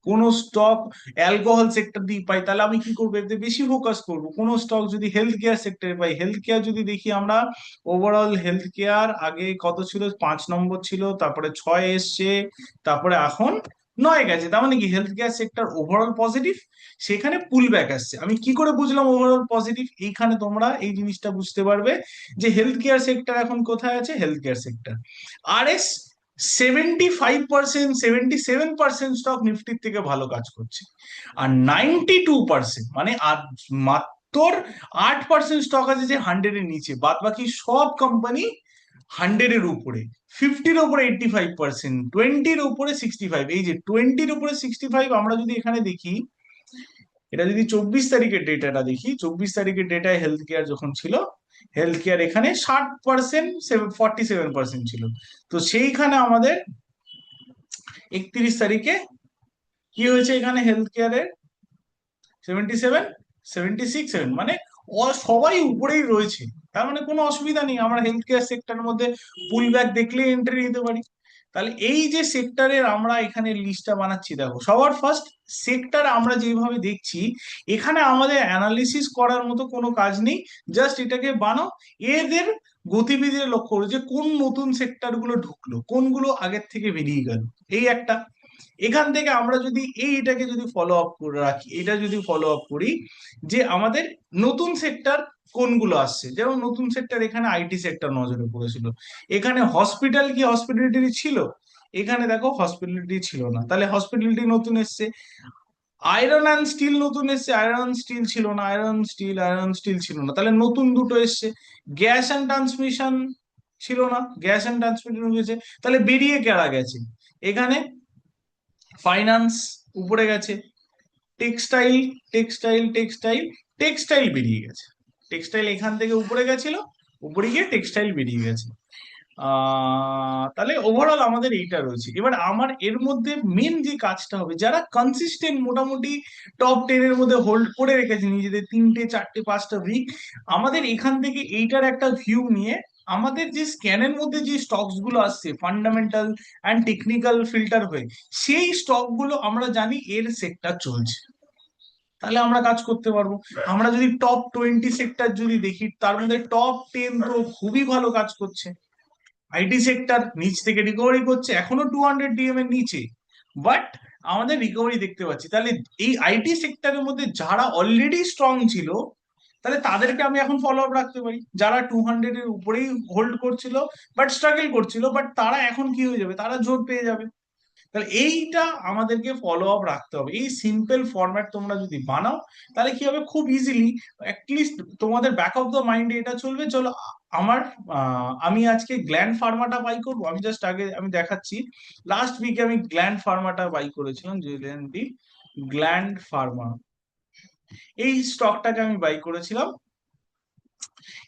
A: কোনো স্টক অ্যালকোহল সেক্টর দিয়ে পাই, তাহলে আমি কি করবো, এতে বেশি ফোকাস করবো। কোনো স্টক যদি হেলথ কেয়ার সেক্টরে পাই, হেলথ কেয়ার যদি দেখি আমরা, ওভারঅল হেলথ কেয়ার আগে কত ছিল, 5 নম্বর ছিল, তারপরে 6 এসছে, তারপরে এখন 9 গেছে। তার মানে কি health care sector overall positive, সেখানে পুল ব্যাক আসছে। আমি কি করে বুঝলাম ওভারঅল পজিটিভ? এইখানে তোমরা এই জিনিসটা বুঝতে পারবে যে হেলথ কেয়ার সেক্টর এখন কোথায় আছে। Health care sector, RS 75%, 77% stock নিফটির থেকে ভালো কাজ করছে। আর 92%, মানে আর মাত্র 8% স্টক আছে যে 100-এর নিচে, বাদ বাকি সব কোম্পানি 100-এর উপরে। 50-র উপরে 85%, 20-র উপরে 65। এই যে 20-র উপরে 65, আমরা যদি এখানে দেখি, এটা যদি 24 তারিখের ডেটাটা দেখি, 24 তারিখের ডেটায় হেলথ কেয়ার যখন ছিল, হেলথ কেয়ার এখানে 60%, 47% ছিল। তো সেইখানে আমাদের 31 তারিখে কি হয়েছে, এখানে হেলথ কেয়ারের 77, 76, 7, মানে সবাই উপরেই রয়েছে। তার মানে কোনো অসুবিধা নেই, আমরা হেলথ কেয়ার সেক্টরের মধ্যে পুল ব্যাক দেখলে এন্ট্রি নিতে পারি। তাহলে এই যে সেক্টরের আমরা এখানে লিস্টটা বানাচ্ছি, দেখো সবার ফার্স্ট সেক্টর আমরা যেভাবে দেখছি, এখানে আমাদের অ্যানালিসিস করার মতো কোনো কাজ নেই। জাস্ট এটাকে বানাও, এদের গতিবিধি লক্ষ্য করো যে কোন নতুন সেক্টর গুলো ঢুকলো, কোনগুলো আগের থেকে বেরিয়ে গেল। এই একটা, এখান থেকে আমরা যদি এইটাকে যদি ফলো আপ করে রাখি, এটা যদি ফলো আপ করি যে আমাদের নতুন সেক্টর কোনগুলো আসছে, যেমন নতুন সেক্টর এখানে আইটি সেক্টর নজরে পড়েছিল। এখানে হসপিটাল কি হসপিটালিটি ছিল, এখানে দেখো হসপিটালিটি ছিল না, তাহলে হসপিটালিটি নতুন এসছে। আয়রন অ্যান্ড স্টিল নতুন এসছে, আয়রন স্টিল ছিল না, আয়রন স্টিল ছিল না, তাহলে নতুন দুটো এসছে। গ্যাস অ্যান্ড ট্রান্সমিশন ছিল না, গ্যাস অ্যান্ড ট্রান্সমিশন হয়েছে, তাহলে বেরিয়ে কারা গেছে, এখানে ফাইন্যান্স উপরে গেছে। টেক্সটাইল, টেক্সটাইল, টেক্সটাইল বেরিয়ে গেছে। টেক্সটাইল এখান থেকে উপরে গেছিল, উপরে গিয়ে টেক্সটাইল বেরিয়ে গেছে। তাহলে ওভারঅল আমাদের এইটা রয়েছে। এবার আমার এর মধ্যে মেন যে কাজটা হবে, যারা কনসিস্টেন্ট মোটামুটি টপ 10-এর মধ্যে হোল্ড করে রেখেছে নিজেদের 3টে 4টে 5টা উইক, আমাদের এখান থেকে এইটার একটা ভিউ নিয়ে আমাদের যে স্ক্যানের মধ্যে যে স্টকস গুলো আসছে ফান্ডামেন্টাল অ্যান্ড টেকনিক্যাল ফিল্টার হয়ে, সেই স্টক গুলো আমরা জানি এর সেক্টর চলছে, তাহলে আমরা কাজ করতে পারবো। আমরা যদি টপ 20 সেক্টর যদি দেখি, তার মধ্যে টপ 10 তো খুবই ভালো কাজ করছে। আইটি সেক্টর নিচ থেকে রিকভারি করছে, এখনো 200 DM এর নিচে, বাট আমাদের রিকভারি দেখতে পাচ্ছি। তাহলে এই আইটি সেক্টরের মধ্যে যারা অলরেডি স্ট্রং ছিল, তাহলে তাদেরকে আমি এখন ফলো আপ রাখতে পারি। যারা 200-এর উপরেই হোল্ড করছিল বাট স্ট্রাগল করছিল, বাট তারা এখন কি হয়ে যাবে, তারা জোর পেয়ে যাবে। তাহলে এইটা আমাদেরকে ফলো আপ রাখতে হবে। এই সিম্পল ফরম্যাট তোমরা যদি বানাও, তাহলে কি হবে, খুব ইজিলি অ্যাটলিস্ট তোমাদের ব্যাক অফ দ্য মাইন্ডে এটা চলবে, চলো আমার আমি আজকে গ্ল্যান্ড ফার্মাটা বাই করবো। আমি জাস্ট আগে আমি দেখাচ্ছি, লাস্ট উইকে আমি গ্ল্যান্ড ফার্মাটা বাই করেছিলাম, যে গ্ল্যান্ড ফার্মা, এই স্টকটাকে আমি বাই করেছিলাম।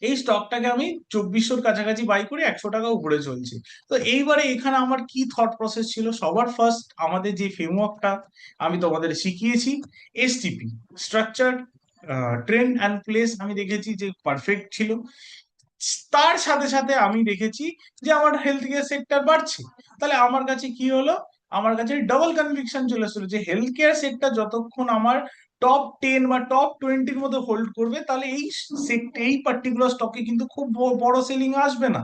A: এই স্টকটাকে আমি 2400-র কাছাকাছি বাই করে 100 টাকা উপরে চলছে। তো এইবারে এখানে আমার কি থট প্রসেস ছিল, সবার ফার্স্ট আমাদের যে ফ্রেমওয়ার্কটা আমি তোমাদের শিখিয়েছি, STP, structure trend and place, আমি দেখেছি যে পারফেক্ট ছিল। তার সাথে সাথে আমি দেখেছি যে আমার হেলথ কেয়ার সেক্টর বাড়ছে। তাহলে আমার কাছে কি হলো, আমার কাছে ডাবল কনভিকশন চলে আসলো যে হেলথ কেয়ার সেক্টর যতক্ষণ আমার টপ 10 বা টপ 20-র মধ্যে হোল্ড করবে, তাহলে এই এই পার্টিকুলার স্টকে কিন্তু খুব বড় সেলিং আসবে না।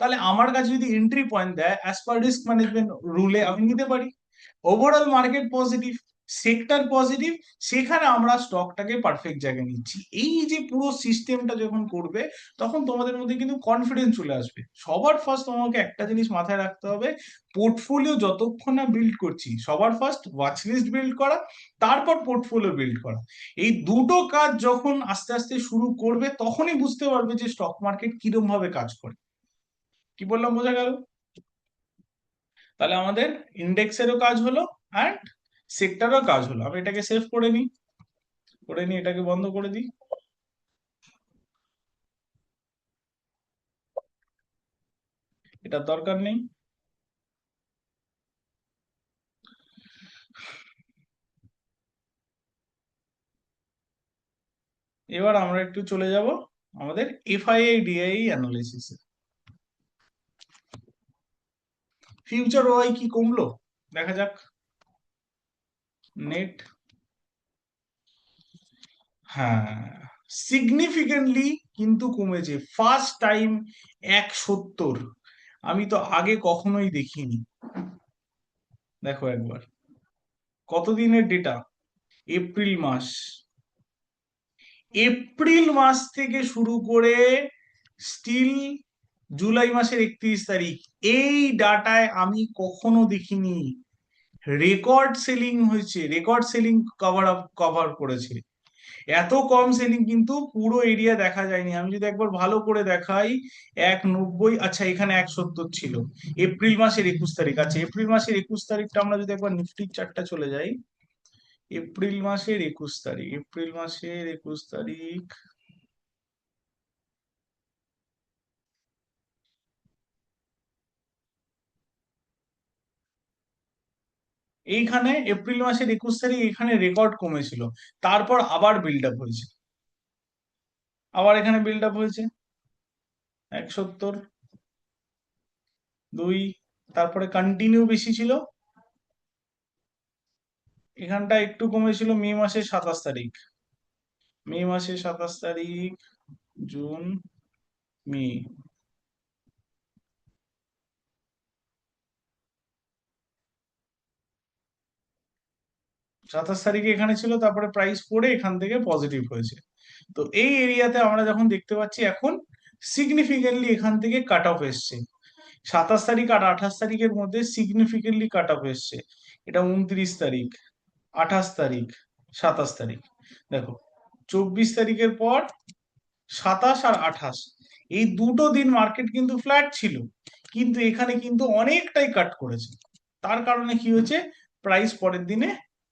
A: তাহলে আমার কাছে যদি এন্ট্রি পয়েন্ট দেয় অ্যাজ পার রিস্ক ম্যানেজমেন্ট রুলে, আমি নিতে পারি। Overall market positive, sector positive, সেখানে আমরা স্টকটাকে পারফেক্ট জায়গায় নিচ্ছি। এই যে পুরো সিস্টেমটা যখন করবে, তখন তোমাদের মধ্যে কিন্তু কনফিডেন্স চলে আসবে। সবার ফার্স্ট তোমাকে একটা জিনিস মাথায় রাখতে হবে, পোর্টফোলিও যতক্ষণ না বিল্ড করছি, সবার ফার্স্ট ওয়াচ লিস্ট বিল্ড করা, তারপর পোর্টফোলিও বিল্ড করা। এই দুটো কাজ যখন আস্তে আস্তে শুরু করবে, তখনই বুঝতে পারবে যে স্টক মার্কেট কিরম ভাবে কাজ করে। কি বললাম, বোঝা গেল? তাহলে আমাদের ইন্ডেক্সেরও কাজ হলো, অ্যান্ড সেক্টরও কাজ হলো। আমি এটাকে সেভ করে নিই, এটাকে বন্ধ করে দিই, এটার দরকার নেই। এবার আমরা একটু চলে যাব আমাদের এফআইআই ডিআই অ্যানালিসিস। ফিউচার ওয়াই কি কমলো, দেখা যাক। নেট, হ্যাঁ, সিগনিফিকেন্টলি কিন্তু কমেছে, ফার্স্ট টাইম 170। আমি তো আগে কখনোই দেখিনি। দেখো একবার, কতদিনের ডেটা, এপ্রিল মাস, এপ্রিল মাস থেকে শুরু করে স্টিল জুলাই মাসের 31 তারিখ। এই ডাটায় আমি কখনো দেখিনি রেকর্ড সেলিং হয়েছে, রেকর্ড সেলিং কভার করেছে। এত কম সেলিং কিন্তু পুরো এরিয়া দেখা যায়নি। আমি যদি একবার ভালো করে দেখাই, 190, আচ্ছা এখানে 170 ছিল এপ্রিল মাসের 21 তারিখ। আচ্ছা এপ্রিল মাসের 21 তারিখটা আমরা যদি একবার নিফটির চার্টটা চলে যাই, এপ্রিল মাসের 21 তারিখ, এপ্রিল মাসের 21 তারিখ, এইখানে এপ্রিল মাসের 21 তারিখ এখানে রেকর্ড কমেছিল, তারপর আবার বিল্ড আপ হয়েছে, আবার এখানে বিল্ড আপ হয়েছে 170, 2, তারপরে কন্টিনিউ বেশি ছিল, এখানটা একটু কমেছিল মে মাসের 27 তারিখ, মে মাসের 27 তারিখ, জুন, মে, 27 তারিখে এখানে ছিল, তারপরে প্রাইস পড়ে এখান থেকে পজিটিভ হয়েছে। তো এই এরিয়াতে আমরা যখন দেখতে পাচ্ছি এখন সিগনিফিকেন্টলি এখান থেকে কাট অফ এসছে, 27 তারিখ আর 28 তারিখের মধ্যে সিগনিফিকেন্টলি কাট অফ এসছে। এটা 29 তারিখ, 28 তারিখ, 27 তারিখ, দেখো 24 তারিখের পর 27 আর 28, এই দুটো দিন মার্কেট কিন্তু ফ্ল্যাট ছিল, কিন্তু এখানে কিন্তু অনেকটাই কাট করেছে। তার কারণে কি হয়েছে, প্রাইস পরের দিনে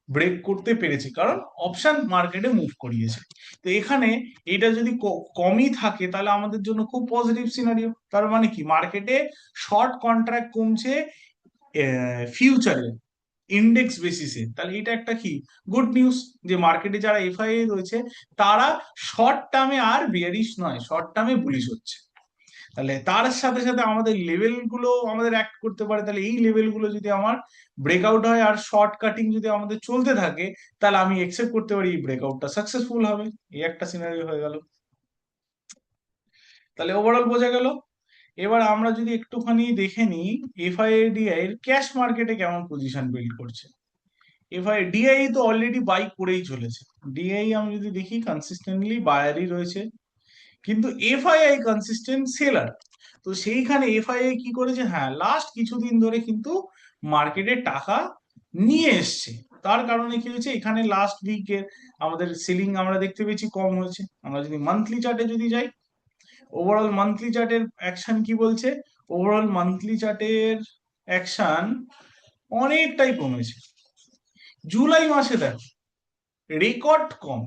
A: ব্রেক করতে পেরেছে, কারণ অপশন মার্কেটে মুভ করিয়েছে। তো এখানে এটা যদি কমই থাকে তাহলে আমাদের জন্য খুব পজিটিভ সিনারিও। তার মানে কি, মার্কেটে শর্ট কন্ট্রাক্ট কমছে ফিউচারে ইন্ডেক্স বেসিসে, তাহলে এটা একটা কি গুড নিউজ, যে মার্কেটে যারা এফআইআই রয়েছে তারা শর্ট টার্মে আর বিয়ারিশ নয়, শর্ট টার্মে বুলিশ হচ্ছে। তাহলে তার সাথে সাথে আমাদের লেভেল গুলো আমাদের অ্যাক্ট করতে পারে, তাহলে এই লেভেল গুলো যদি আমার ব্রেকআউট হয় আর শর্ট কাটিং যদি আমাদের চলতে থাকে, তাহলে আমি এক্সেপ্ট করতে পারি এই ব্রেকআউটটা সাকসেসফুল হবে। এই একটা সিনারিও হয়ে গেল, তাহলে ওভারঅল বোঝা গেল। এবার আমরা যদি একটুখানি দেখে নিই এফআইডিআই এর ক্যাশ মার্কেটে কেমন পজিশন বিল্ড করছে। ডিআই তো অলরেডি বাই করেই চলেছে, ডিআই আমি যদি দেখি কনসিস্টেন্টলি বায়ারই রয়েছে, কিন্তু এফআইআই কনসিস্টেন্ট সেলার। তো সেইখানে এফআইআই কি করেছে, হ্যাঁ লাস্ট কিছুদিন ধরে কিন্তু মার্কেটে টাকা নিয়ে এসছে। তার কারণে কি হয়েছে, এখানে লাস্ট উইকের আমাদের সেলিং আমরা দেখতে পেয়েছি কম হয়েছে। আমরা যদি মান্থলি চার্টে যদি যাই, ওভারঅল মান্থলি চার্টের অ্যাকশন কি বলছে, ওভারঅল মান্থলি চার্টের অ্যাকশন অনেকটাই কমেছে। জুলাই মাসে দেখো রেকর্ড কম,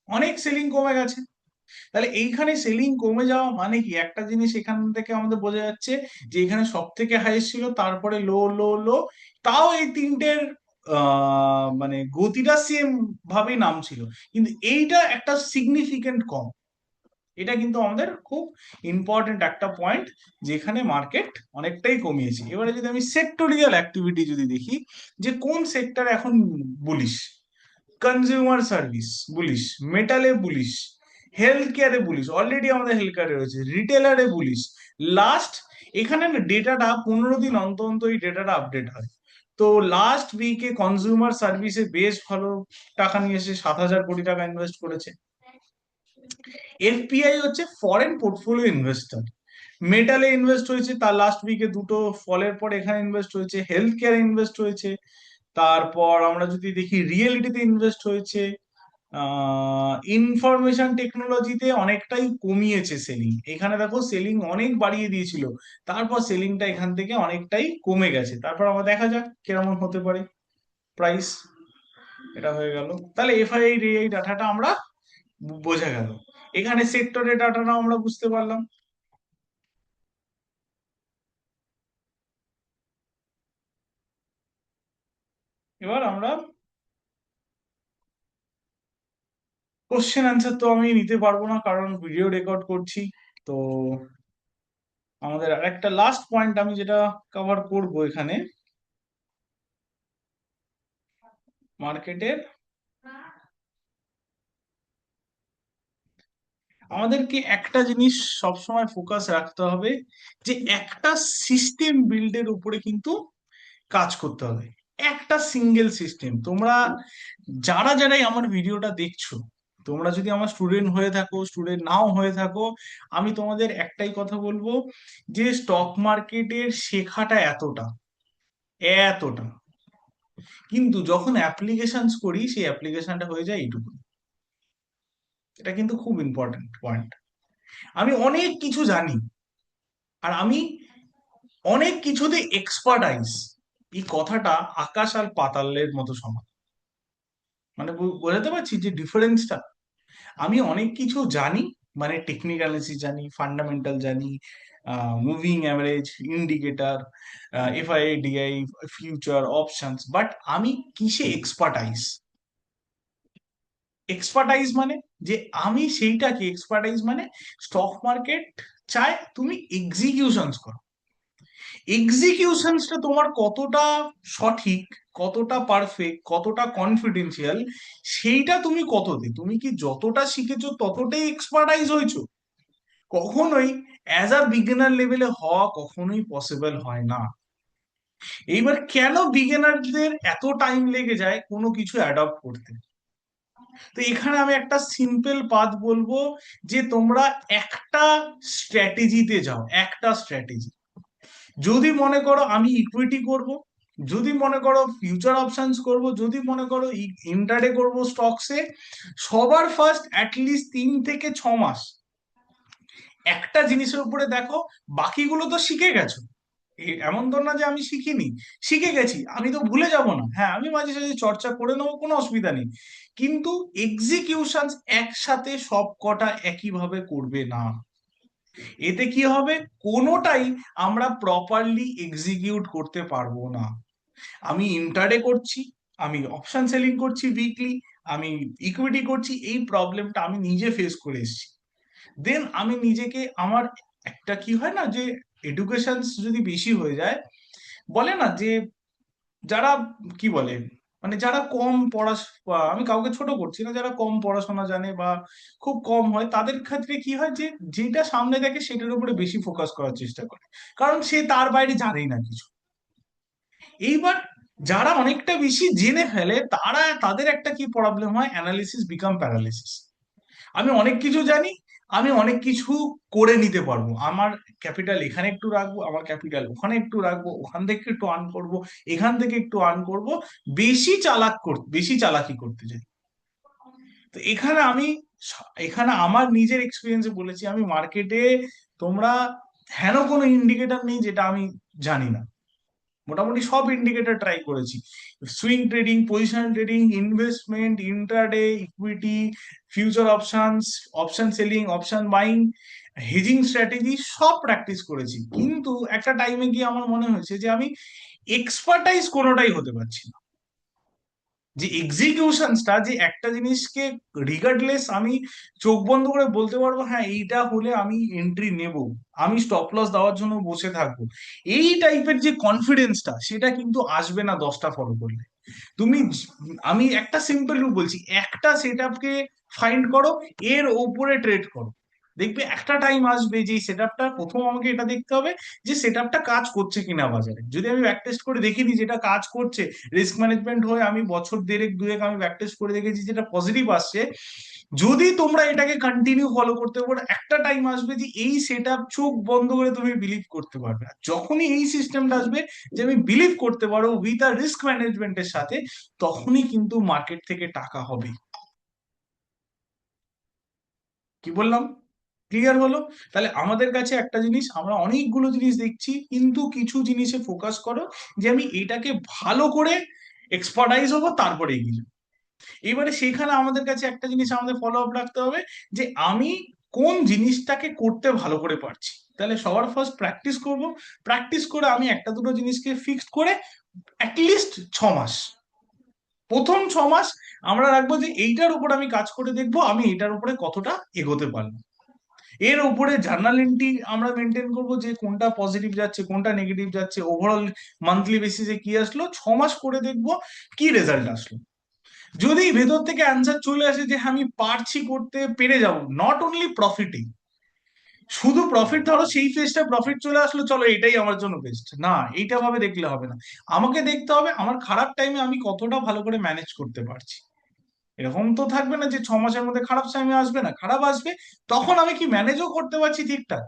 A: অনেক সেলিং কমে গেছে। তাহলে এইখানে সেলিং কমে যাওয়া মানে কি, একটা জিনিস এখান থেকে আমাদের বোঝা যাচ্ছে যে এখানে সব থেকে হাইয়েস্ট ছিল, তারপরে লো লো লো, তাও এই তিনটের মানে গতিটা সেম ভাবেই নামছিল, কিন্তু এইটা একটা সিগনিফিকেন্ট কম। এটা কিন্তু আমাদের খুব ইম্পর্টেন্ট একটা পয়েন্ট, যেখানে মার্কেট অনেকটাই কমিয়েছে। এবারে যদি আমি সেক্টরিয়াল অ্যাক্টিভিটি যদি দেখি, যে কোন সেক্টর এখন বুলিশ, কনজিউমার সার্ভিস বুলিশ, মেটালে বুলিশ, হেলথ কেয়ারে বুলিশ, অলরেডি আমাদের হেলথ কেয়ারে রয়েছে, রিটেলারে বুলিশ। লাস্ট এখানে না ডেটাটা 15 দিন অন্তর অন্তর এই ডেটাটা আপডেট হয়। তো লাস্ট উইকে কনজিউমার সার্ভিসে বেশ ভালো টাকা নিয়ে এসে 7,000 কোটি টাকা ইনভেস্ট করেছে। এফপিআই হচ্ছে ফরেন পোর্টফোলিও ইনভেস্টর, মেটালে ইনভেস্ট হয়েছে, তার লাস্ট উইকে দুটো ফলের পর এখানে ইনভেস্ট হয়েছে, হেলথ কেয়ারে ইনভেস্ট হয়েছে, তারপর আমরা যদি দেখি রিয়েলিটিতে ইনভেস্ট হয়েছে, ইনফরমেশন টেকনোলজিতে অনেকটাই কমিয়েছে সেলিং। এখানে দেখো সেলিং অনেক বাড়িয়ে দিয়েছিল, তারপর সেলিংটা এখান থেকে অনেকটাই কমে গেছে। তারপর আমরা দেখা যাক কিরকম হতে পারে প্রাইস। এটা হয়ে গেল, তাহলে এফআইআই এই ডাটাটা আমরা বোঝা গেল, এখানে সেক্টরের ডাটাটাও আমরা বুঝতে পারলাম। এবার আমরা কোশ্চেন অ্যান্সার তো আমি নিতে পারবো না, কারণ ভিডিও রেকর্ড করছি। তো আমাদের আরেকটা লাস্ট পয়েন্ট আমি যেটা কভার করব এখানে, মার্কেটের আমাদেরকে একটা জিনিস সবসময় ফোকাস রাখতে হবে, যে একটা সিস্টেম বিল্ডের উপরে কিন্তু কাজ করতে হবে। একটা সিঙ্গেল সিস্টেম, তোমরা যারা যারাই আমার ভিডিওটা দেখছো, তোমরা যদি আমার স্টুডেন্ট হয়ে থাকো, স্টুডেন্ট নাও হয়ে থাকো, আমি তোমাদের একটাই কথা বলবো, যে স্টক মার্কেটের শেখাটা এতটা এতটা, কিন্তু যখন অ্যাপ্লিকেশনস করি সেই অ্যাপ্লিকেশনটা হয়ে যায় এইটুকু। এটা কিন্তু খুব ইম্পর্টেন্ট পয়েন্ট। আমি অনেক কিছু জানি, আর আমি অনেক কিছুতে এক্সপার্টাইজ, এই কথাটা আকাশ আর পাতালের মতো সমান। মানে বোঝাতে পারছি যে ডিফারেন্সটা। আমি অনেক কিছু জানি, মানে টেকনিক্যালিটি জানি, ফান্ডামেন্টাল জানি, moving average, indicator, FII DII, future, options, but আমি কিসে এক্সপার্টাইজ? এক্সপার্টাইজ মানে যে আমি সেইটাকে এক্সপার্টাইজ মানে স্টক মার্কেট চায় তুমি এক্সিকিউশনস করো। এক্সিকিউশনসটা তোমার কতটা সঠিক, কতটা পারফেক্ট, কতটা কনফিডেন্সিয়াল, সেইটা তুমি কততে, তুমি কি যতটা শিখেছো ততটাই এক্সপার্টাইজ হয়েছো? কখনোই অ্যাজ আ বিগিনার লেভেলে হওয়া কখনোই পসিবল হয় না। এইবার কেন বিগিনারদের এত টাইম লেগে যায় কোনো কিছু অ্যাডপ্ট করতে? তো এখানে আমি একটা সিম্পল পাথ বলবো, যে তোমরা একটা স্ট্র্যাটেজিতে যাও, একটা স্ট্র্যাটেজি। যদি মনে করো আমি ইকুইটি করব, যদি মনে করো ফিউচার অপশনস করব, যদি মনে করো ইন্টারডে করব স্টকসে, সবার ফার্স্ট অ্যাটলিস্ট 3 থেকে 6 মাস একটা জিনিসের উপরে দেখো। বাকিগুলো তো শিখে গেছো, এমন তো না যে আমি শিখিনি, শিখে গেছি, আমি তো ভুলে যাব না, হ্যাঁ আমি মাঝে সাঝে চর্চা করে নেবো, কোনো অসুবিধা নেই। কিন্তু এক্সিকিউশন একসাথে সব কটা একইভাবে করবে না। এতে কি হবে, কোনোটাই আমরা প্রপারলি এক্সিকিউট করতে পারবো না। আমি ইন্টারডে করছি, আমি অপশন সেলিং করছি উইকলি, আমি ইকুইটি করছি, এই প্রবলেমটা আমি নিজে ফেস করে এসেছি। দেন আমি নিজেকে আমার একটা কি হয় না, যে এডুকেশন যদি বেশি হয়ে যায়, বলে না যে যারা কি বলে, মানে যারা কম আমি কাউকে ছোট করছি না, যারা কম পড়াশোনা জানে বা খুব কম হয়, তাদের ক্ষেত্রে কি হয়, যে যেটা সামনে দেখে সেটার উপরে বেশি ফোকাস করার চেষ্টা করে, কারণ সে তার বাইরে জানেই না কিছু। এইবার যারা অনেকটা বেশি জেনে ফেলে, তাদের একটা কি প্রবলেম হয়, অ্যানালিসিস বিকাম প্যারালিসিস। আমি অনেক কিছু জানি, আমি অনেক কিছু করে নিতে পারবো, আমার ক্যাপিটাল এখানে একটু রাখবো, আমার ক্যাপিটাল ওখানে একটু রাখবো, ওখান থেকে একটু আর্ন করব, এখান থেকে একটু আর্ন করব, বেশি চালাকি করতে চাই। তো এখানে আমার নিজের এক্সপিরিয়েন্সে বলেছি, আমি মার্কেটে তোমরা হেন কোনো ইন্ডিকেটর নেই যেটা আমি জানি না। মোটামুটি সব ইন্ডিকেটর ট্রাই করেছি, swing trading, positional trading, investment, intraday, equity, future options, option selling, option buying, hedging strategy, সব প্র্যাকটিস করেছি, কিন্তু একটা টাইমে গিয়ে আমার মনে হয়েছে যে আমি এক্সপার্টাইজ কোনোটাই হতে পারছি না। যে এক্সিকিউশনসটা, যে একটা জিনিসকে রিগার্ডলেস আমি চোখ বন্ধ করে বলতে পারবো হ্যাঁ এইটা হলে আমি এন্ট্রি নেব, আমি স্টপ লস দেওয়ার জন্য বসে থাকবো, এই টাইপের যে কনফিডেন্সটা, সেটা কিন্তু আসবে না 10টা ফলো করলে। তুমি আমি একটা সিম্পল রূপ বলছি, একটা সেট আপকে ফাইন্ড করো, এর ওপরে ট্রেড করো, দেখবে একটা টাইম আসবে যে সেট আপটা, প্রথম আমাকে এটা দেখতে হবে যে সেট আপটা কাজ করছে কিনা বাজারে। যদি আমি ব্যাক টেস্ট করে দেখি নি যেটা কাজ করছে, রিস্ক ম্যানেজমেন্ট হয়ে আমি বছর দেড়েক দুয়েক আমি ব্যাক টেস্ট করে দেখেছি যেটা পজিটিভ আসছে, যদি তোমরা এটাকে কন্টিনিউ ফলো করতে পারো, একটা টাইম আসবে যে এই সেট আপ চোখ বন্ধ করে তুমি বিলিভ করতে পারবে। আর যখনই এই সিস্টেমটা আসবে যে আমি বিলিভ করতে পারো উইথ আ রিস্ক ম্যানেজমেন্টের সাথে, তখনই কিন্তু মার্কেট থেকে টাকা হবে। কি বললাম? ক্লিয়ার হলো? তাহলে আমাদের কাছে একটা জিনিস, আমরা অনেকগুলো জিনিস দেখছি, কিন্তু কিছু জিনিসে ফোকাস করো, যে আমি এটাকে ভালো করে এক্সপার্টাইজ হবো, তারপরে এগিয়ে যাবো। এবারে সেখানে আমাদের কাছে একটা জিনিস আমাদের ফলো আপ রাখতে হবে, যে আমি কোন জিনিসটাকে করতে ভালো করে পারছি। তাহলে সবার ফার্স্ট প্র্যাকটিস করব, প্র্যাকটিস করে আমি একটা দুটো জিনিসকে ফিক্সড করে অ্যাটলিস্ট 6 মাস, প্রথম 6 মাস আমরা রাখবো যে এইটার উপর আমি কাজ করে দেখবো আমি এটার উপরে কতটা এগোতে পারবো। এর উপরে জার্নাল এন্ট্রি আমরা মেনটেন করবো, যে কোনটা পজিটিভ যাচ্ছে, কোনটা নেগেটিভ যাচ্ছে, ওভারঅল মান্থলি বেসিসে কি আসলো, 6 মাস করে দেখবো কি রেজাল্ট আসলো। যদি ভেতর থেকে অ্যান্সার চলে আসে যে হ্যাঁ আমি পারছি, করতে পেরে যাব, নট অনলি প্রফিটিং, শুধু প্রফিট ধরো সেই ফেজটা প্রফিট চলে আসলো, চলো এটাই আমার জন্য বেস্ট, না এইটা ভাবে দেখলে হবে না। আমাকে দেখতে হবে আমার খারাপ টাইমে আমি কতটা ভালো করে ম্যানেজ করতে পারছি, এরকম তো থাকবে না যে 6 মাসের মধ্যে খারাপ সময় আসবে না, খারাপ আসবে। তখন আমি কি ম্যানেজও করতে পারছি ঠিকঠাক?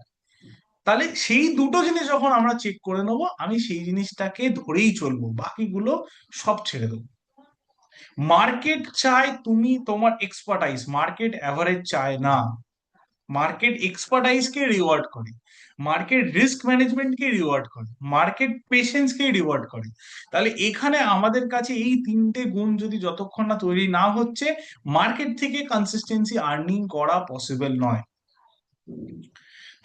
A: তাহলে সেই দুটো জিনিস যখন আমরা চেক করে নেবো, আমি সেই জিনিসটাকে ধরেই চলবো, বাকিগুলো সব ছেড়ে দেবো। মার্কেট চায় তুমি তোমার এক্সপার্টাইজ, মার্কেট অ্যাভারেজ চায় না। মার্কেট এক্সপার্টাইজ কে রিওয়ার্ড করে, মার্কেট রিস্ক ম্যানেজমেন্ট কে রিওয়ার্ড করে, মার্কেট পেশেন্স কে রিওয়ার্ড করে। তাহলে এখানে আমাদের কাছে এই তিনটে গুণ যদি যতক্ষণ না তৈরি না হচ্ছে, মার্কেট থেকে কনসিস্টেন্সি আর্নিং করা পসিবল নয়।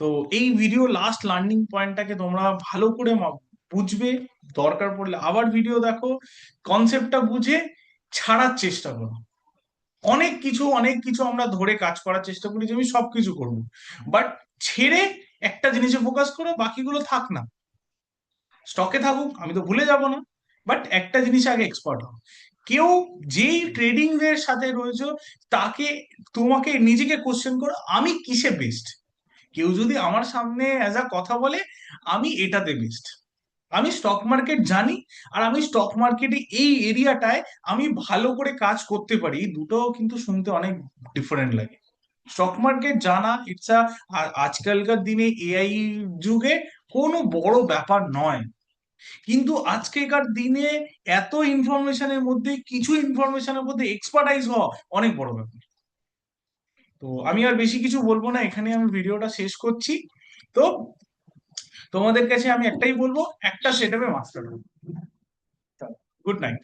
A: তো এই ভিডিও লাস্ট লার্নিং পয়েন্টটাকে তোমরা ভালো করে বুঝবে, দরকার পড়লে আবার ভিডিও দেখো, কনসেপ্টটা বুঝে ছাড়ার চেষ্টা করো। অনেক কিছু আমরা ধরে কাজ করার চেষ্টা করি যে আমি সবকিছু করবো, বাট ছেড়ে একটা জিনিসে ফোকাস করো, বাকিগুলো থাক না, স্টকে থাকুক, আমি তো ভুলে যাব না, বাট একটা জিনিসে আগে এক্সপার্ট হও। কেউ যেই ট্রেডিং এর সাথে রয়েছে, তাকে, তোমাকে নিজেকে কোশ্চেন করো আমি কিসে বেস্ট। কেউ যদি আমার সামনে অ্যাজ আ কথা বলে আমি এটাতে বেস্ট, আমি স্টক মার্কেট জানি, আর আমি স্টক মার্কেটে এই এরিয়াটায় আমি ভালো করে কাজ করতে পারি, এই দুটো কিন্তু শুনতে অনেক ডিফারেন্ট লাগে। স্টক মার্কেট জানা ইটস আজকালকার দিনে এআই যুগে কোনো বড় ব্যাপার নয়, কিন্তু আজকেকার দিনে এত ইনফরমেশনের মধ্যে কিছু ইনফরমেশনের মধ্যে এক্সপার্টাইজ হওয়া অনেক বড় ব্যাপার। তো আমি আর বেশি কিছু বলবো না, এখানে আমি ভিডিওটা শেষ করছি। তো তোমাদের কাছে আমি একটাই বলবো, একটা সেটআপে মাস্টার হও। Good night.